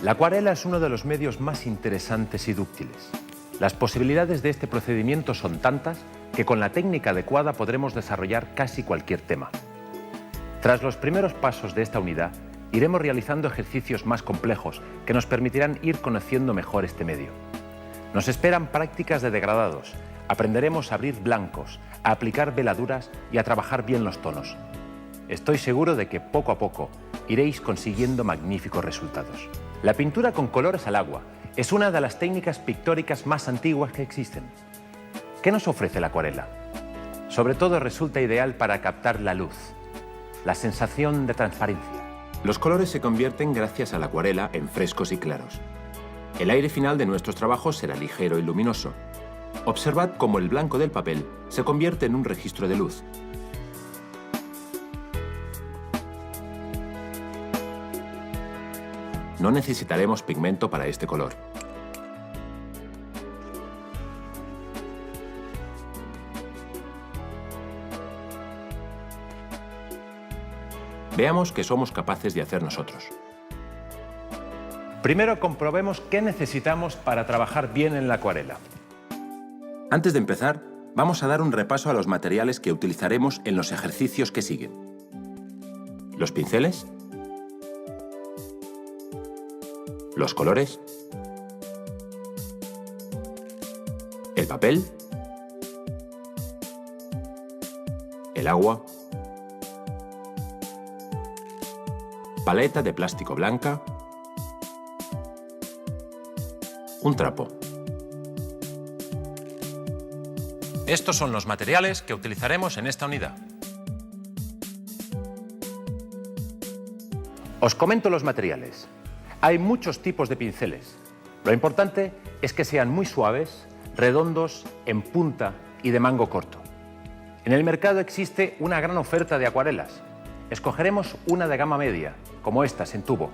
La acuarela es uno de los medios más interesantes y dúctiles. Las posibilidades de este procedimiento son tantas que con la técnica adecuada podremos desarrollar casi cualquier tema. Tras los primeros pasos de esta unidad, iremos realizando ejercicios más complejos que nos permitirán ir conociendo mejor este medio. Nos esperan prácticas de degradados, aprenderemos a abrir blancos, a aplicar veladuras y a trabajar bien los tonos. Estoy seguro de que poco a poco iréis consiguiendo magníficos resultados. La pintura con colores al agua es una de las técnicas pictóricas más antiguas que existen. ¿Qué nos ofrece la acuarela? Sobre todo resulta ideal para captar la luz, la sensación de transparencia. Los colores se convierten gracias a la acuarela en frescos y claros. El aire final de nuestros trabajos será ligero y luminoso. Observad cómo el blanco del papel se convierte en un registro de luz. No necesitaremos pigmento para este color. Veamos qué somos capaces de hacer nosotros. Primero comprobemos qué necesitamos para trabajar bien en la acuarela. Antes de empezar, vamos a dar un repaso a los materiales que utilizaremos en los ejercicios que siguen. Los pinceles, los colores, el papel, el agua, paleta de plástico blanca, un trapo. Estos son los materiales que utilizaremos en esta unidad. Os comento los materiales. Hay muchos tipos de pinceles. Lo importante es que sean muy suaves, redondos, en punta y de mango corto. En el mercado existe una gran oferta de acuarelas. Escogeremos una de gama media, como estas en tubo.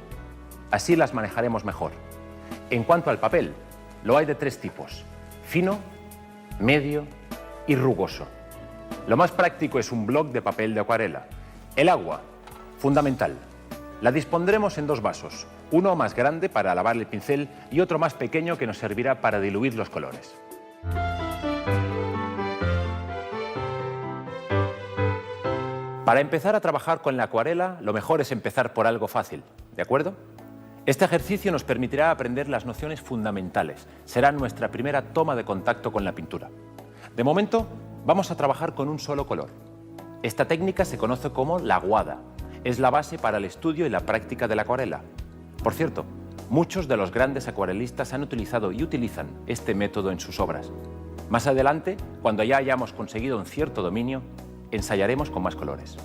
Así las manejaremos mejor. En cuanto al papel, lo hay de tres tipos: fino, medio y rugoso. Lo más práctico es un bloc de papel de acuarela. El agua, fundamental. La dispondremos en dos vasos, uno más grande para lavar el pincel y otro más pequeño que nos servirá para diluir los colores. Para empezar a trabajar con la acuarela, lo mejor es empezar por algo fácil, ¿de acuerdo? Este ejercicio nos permitirá aprender las nociones fundamentales. Será nuestra primera toma de contacto con la pintura. De momento, vamos a trabajar con un solo color. Esta técnica se conoce como la aguada. Es la base para el estudio y la práctica de la acuarela. Por cierto, muchos de los grandes acuarelistas han utilizado y utilizan este método en sus obras. Más adelante, cuando ya hayamos conseguido un cierto dominio, ensayaremos con más colores.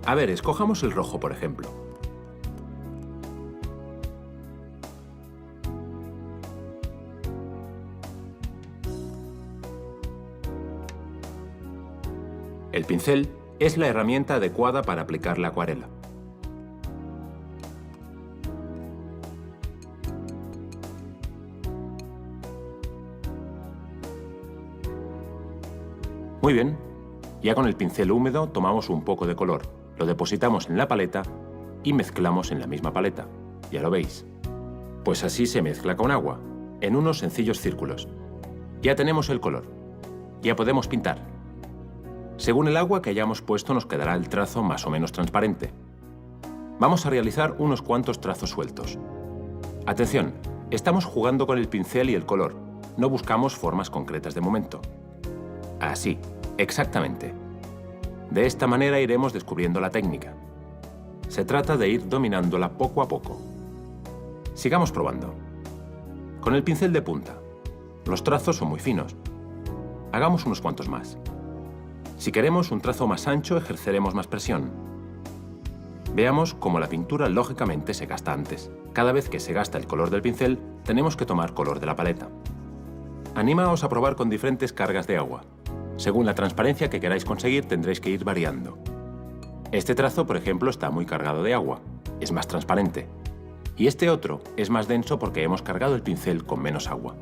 A ver, escojamos el rojo, por ejemplo. El pincel es la herramienta adecuada para aplicar la acuarela. Muy bien, ya con el pincel húmedo tomamos un poco de color, lo depositamos en la paleta y mezclamos en la misma paleta. Ya lo veis. Pues así se mezcla con agua, en unos sencillos círculos. Ya tenemos el color. Ya podemos pintar. Según el agua que hayamos puesto nos quedará el trazo más o menos transparente. Vamos a realizar unos cuantos trazos sueltos. Atención, estamos jugando con el pincel y el color. No buscamos formas concretas de momento. Así, exactamente. De esta manera iremos descubriendo la técnica. Se trata de ir dominándola poco a poco. Sigamos probando. Con el pincel de punta. Los trazos son muy finos. Hagamos unos cuantos más. Si queremos un trazo más ancho, ejerceremos más presión. Veamos cómo la pintura lógicamente se gasta antes. Cada vez que se gasta el color del pincel, tenemos que tomar color de la paleta. Animaos a probar con diferentes cargas de agua. Según la transparencia que queráis conseguir, tendréis que ir variando. Este trazo, por ejemplo, está muy cargado de agua. Es más transparente. Y este otro es más denso porque hemos cargado el pincel con menos agua.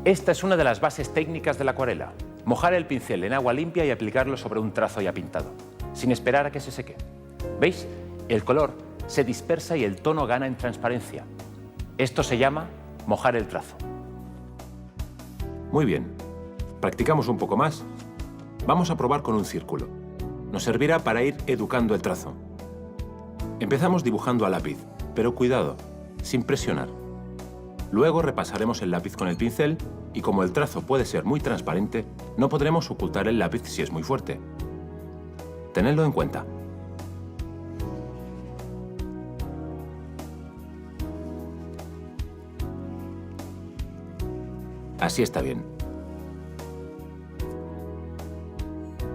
Esta es una de las bases técnicas de la acuarela. Mojar el pincel en agua limpia y aplicarlo sobre un trazo ya pintado, sin esperar a que se seque. ¿Veis? El color se dispersa y el tono gana en transparencia. Esto se llama mojar el trazo. Muy bien. Practicamos un poco más. Vamos a probar con un círculo. Nos servirá para ir educando el trazo. Empezamos dibujando a lápiz, pero cuidado, sin presionar. Luego repasaremos el lápiz con el pincel y como el trazo puede ser muy transparente, no podremos ocultar el lápiz si es muy fuerte. Tenedlo en cuenta. Así está bien.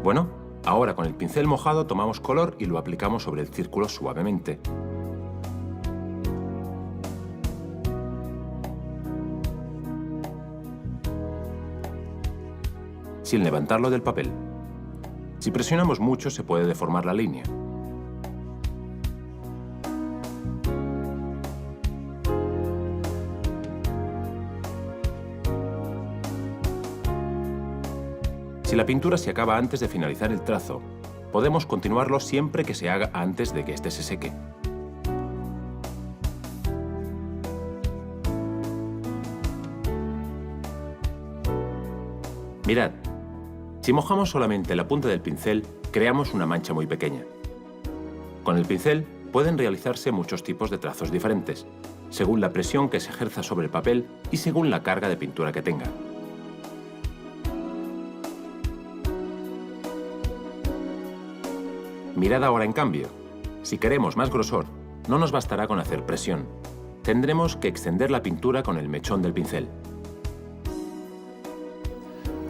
Bueno, ahora con el pincel mojado tomamos color y lo aplicamos sobre el círculo suavemente. Sin levantarlo del papel. Si presionamos mucho se puede deformar la línea. Si la pintura se acaba antes de finalizar el trazo, podemos continuarlo siempre que se haga antes de que éste se seque. Mirad, si mojamos solamente la punta del pincel, creamos una mancha muy pequeña. Con el pincel pueden realizarse muchos tipos de trazos diferentes, según la presión que se ejerza sobre el papel y según la carga de pintura que tenga. Mirad ahora en cambio. Si queremos más grosor, no nos bastará con hacer presión. Tendremos que extender la pintura con el mechón del pincel.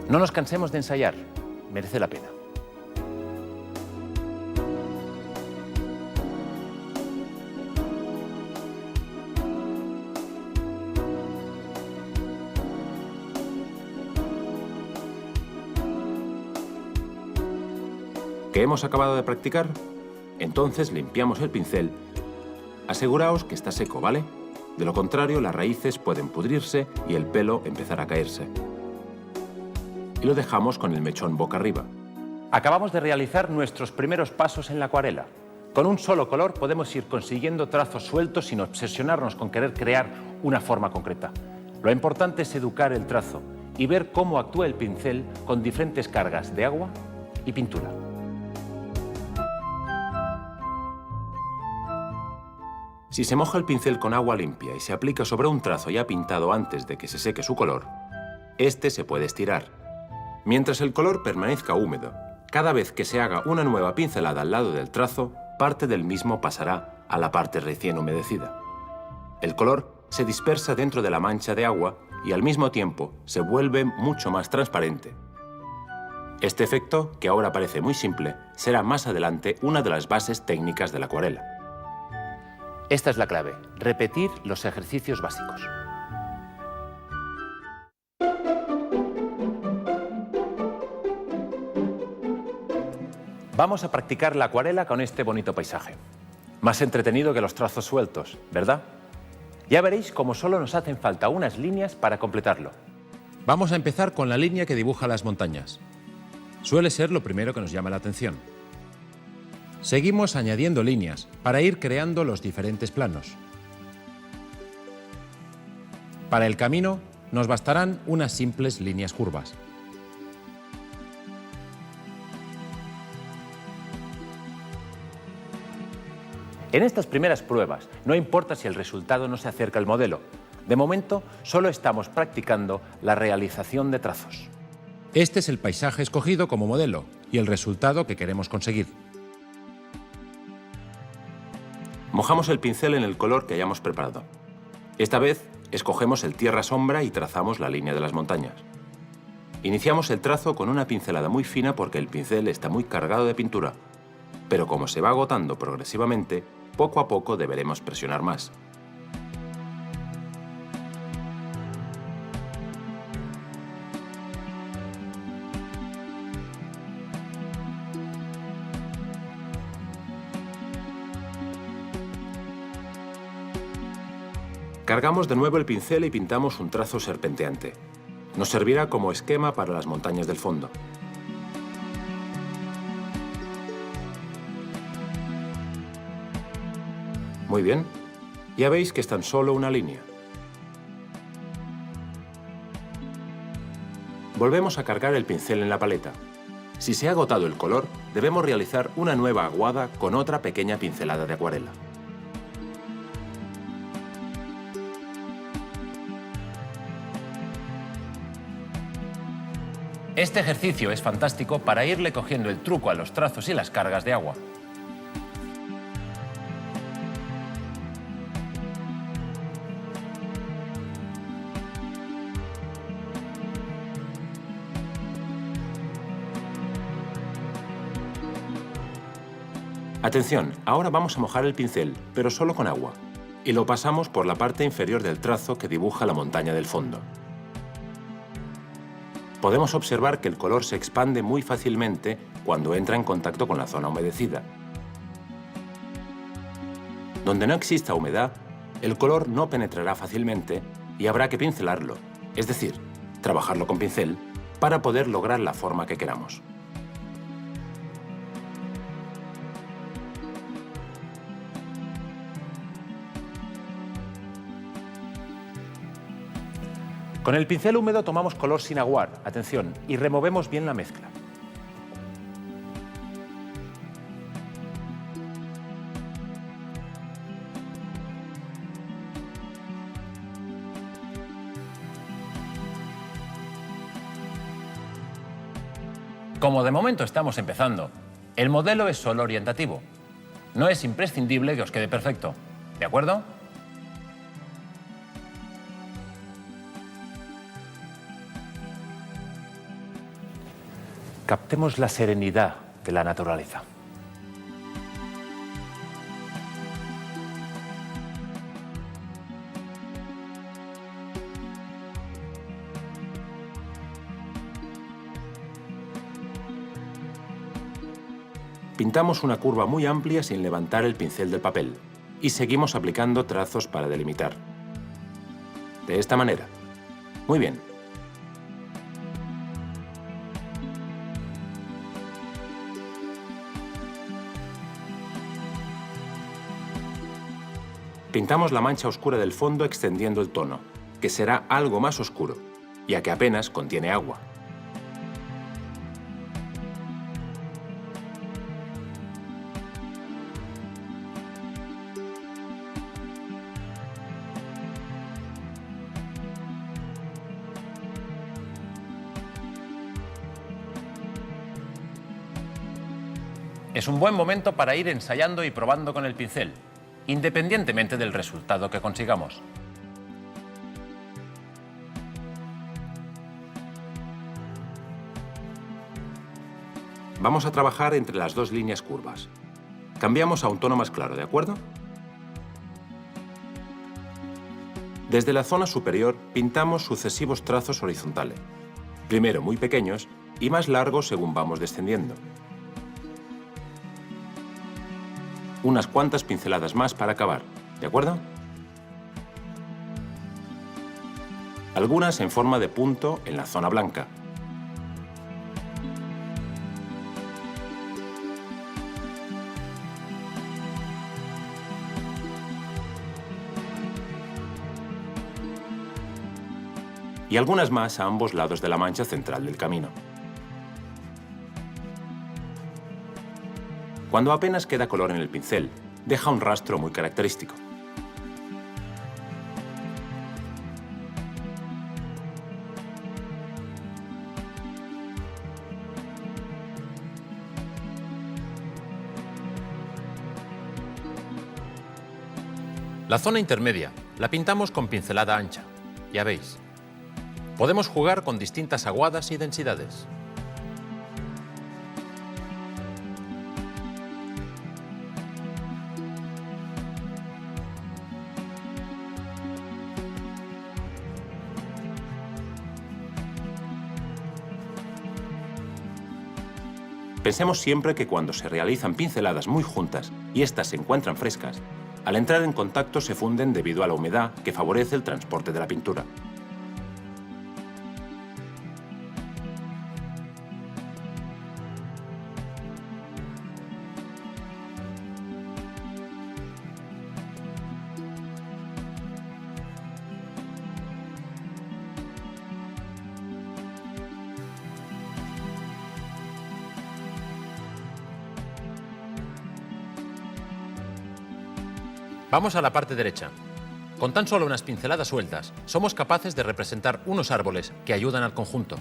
No nos cansemos de ensayar. Merece la pena. ¿Que hemos acabado de practicar? Entonces limpiamos el pincel. Aseguraos que está seco, ¿vale? De lo contrario, las raíces pueden pudrirse y el pelo empezar a caerse. Y lo dejamos con el mechón boca arriba. Acabamos de realizar nuestros primeros pasos en la acuarela. Con un solo color podemos ir consiguiendo trazos sueltos sin obsesionarnos con querer crear una forma concreta. Lo importante es educar el trazo y ver cómo actúa el pincel con diferentes cargas de agua y pintura. Si se moja el pincel con agua limpia y se aplica sobre un trazo ya pintado antes de que se seque su color, este se puede estirar. Mientras el color permanezca húmedo, cada vez que se haga una nueva pincelada al lado del trazo, parte del mismo pasará a la parte recién humedecida. El color se dispersa dentro de la mancha de agua y al mismo tiempo se vuelve mucho más transparente. Este efecto, que ahora parece muy simple, será más adelante una de las bases técnicas de la acuarela. Esta es la clave, repetir los ejercicios básicos. Vamos a practicar la acuarela con este bonito paisaje. Más entretenido que los trazos sueltos, ¿verdad? Ya veréis cómo solo nos hacen falta unas líneas para completarlo. Vamos a empezar con la línea que dibuja las montañas. Suele ser lo primero que nos llama la atención. Seguimos añadiendo líneas para ir creando los diferentes planos. Para el camino nos bastarán unas simples líneas curvas. En estas primeras pruebas no importa si el resultado no se acerca al modelo. De momento solo estamos practicando la realización de trazos. Este es el paisaje escogido como modelo y el resultado que queremos conseguir. Mojamos el pincel en el color que hayamos preparado. Esta vez escogemos el tierra-sombra y trazamos la línea de las montañas. Iniciamos el trazo con una pincelada muy fina porque el pincel está muy cargado de pintura, pero como se va agotando progresivamente, poco a poco deberemos presionar más. Cargamos de nuevo el pincel y pintamos un trazo serpenteante. Nos servirá como esquema para las montañas del fondo. Muy bien. Ya veis que es tan solo una línea. Volvemos a cargar el pincel en la paleta. Si se ha agotado el color, debemos realizar una nueva aguada con otra pequeña pincelada de acuarela. Este ejercicio es fantástico para irle cogiendo el truco a los trazos y las cargas de agua. Atención, ahora vamos a mojar el pincel, pero solo con agua, y lo pasamos por la parte inferior del trazo que dibuja la montaña del fondo. Podemos observar que el color se expande muy fácilmente cuando entra en contacto con la zona humedecida. Donde no exista humedad, el color no penetrará fácilmente y habrá que pincelarlo, es decir, trabajarlo con pincel, para poder lograr la forma que queramos. Con el pincel húmedo tomamos color sin aguar, atención, y removemos bien la mezcla. Como de momento estamos empezando, el modelo es solo orientativo. No es imprescindible que os quede perfecto, ¿de acuerdo? Captemos la serenidad de la naturaleza. Pintamos una curva muy amplia sin levantar el pincel del papel y seguimos aplicando trazos para delimitar. De esta manera. Muy bien. Pintamos la mancha oscura del fondo extendiendo el tono, que será algo más oscuro, ya que apenas contiene agua. Es un buen momento para ir ensayando y probando con el pincel, independientemente del resultado que consigamos. Vamos a trabajar entre las dos líneas curvas. Cambiamos a un tono más claro, ¿de acuerdo? Desde la zona superior pintamos sucesivos trazos horizontales, primero muy pequeños y más largos según vamos descendiendo. Unas cuantas pinceladas más para acabar, ¿de acuerdo? Algunas en forma de punto en la zona blanca. Y algunas más a ambos lados de la mancha central del camino. Cuando apenas queda color en el pincel, deja un rastro muy característico. La zona intermedia la pintamos con pincelada ancha, ya veis. Podemos jugar con distintas aguadas y densidades. Pensemos siempre que cuando se realizan pinceladas muy juntas y éstas se encuentran frescas, Al entrar en contacto se funden debido a la humedad que favorece el transporte de la pintura. Vamos a la parte derecha. Con tan solo unas pinceladas sueltas, somos capaces de representar unos árboles que ayudan al conjunto.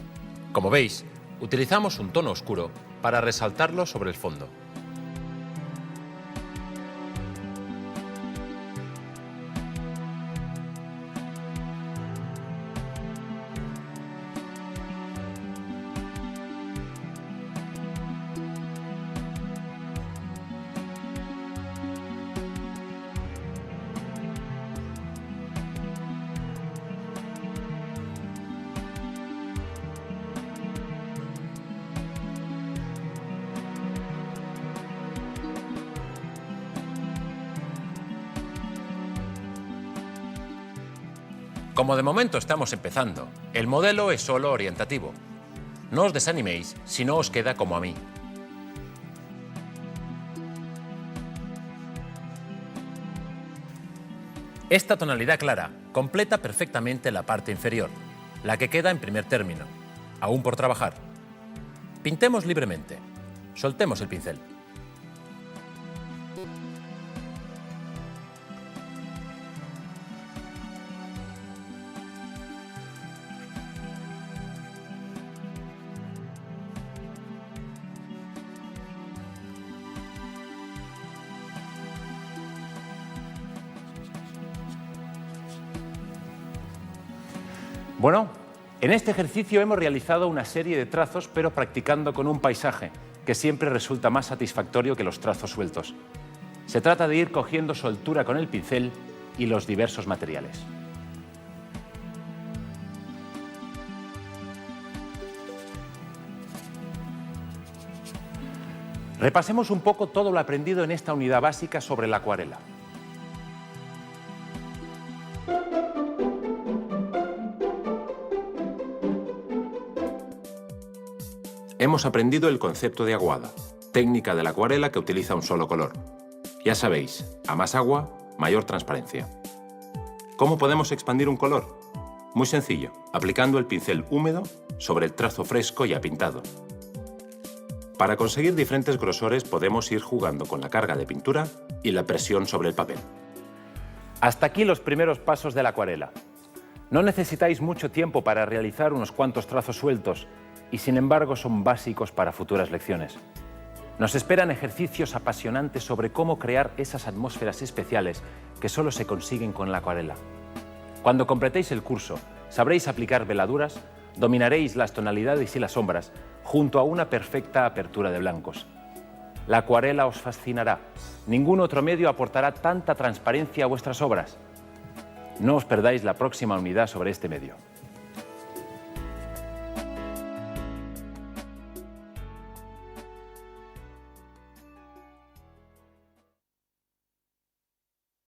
Como veis, utilizamos un tono oscuro para resaltarlo sobre el fondo. Como de momento estamos empezando, el modelo es solo orientativo. No os desaniméis si no os queda como a mí. Esta tonalidad clara completa perfectamente la parte inferior, la que queda en primer término, aún por trabajar. Pintemos libremente. Soltemos el pincel. Bueno, en este ejercicio hemos realizado una serie de trazos, pero practicando con un paisaje, que siempre resulta más satisfactorio que los trazos sueltos. Se trata de ir cogiendo soltura con el pincel y los diversos materiales. Repasemos un poco todo lo aprendido en esta unidad básica sobre la acuarela. Hemos aprendido el concepto de aguada, técnica de la acuarela que utiliza un solo color. Ya sabéis, a más agua, mayor transparencia. ¿Cómo podemos expandir un color? Muy sencillo, aplicando el pincel húmedo sobre el trazo fresco ya pintado. Para conseguir diferentes grosores podemos ir jugando con la carga de pintura y la presión sobre el papel. Hasta aquí los primeros pasos de la acuarela. No necesitáis mucho tiempo para realizar unos cuantos trazos sueltos y, sin embargo, son básicos para futuras lecciones. Nos esperan ejercicios apasionantes sobre cómo crear esas atmósferas especiales que solo se consiguen con la acuarela. Cuando completéis el curso, sabréis aplicar veladuras, dominaréis las tonalidades y las sombras, junto a una perfecta apertura de blancos. La acuarela os fascinará. Ningún otro medio aportará tanta transparencia a vuestras obras. No os perdáis la próxima unidad sobre este medio.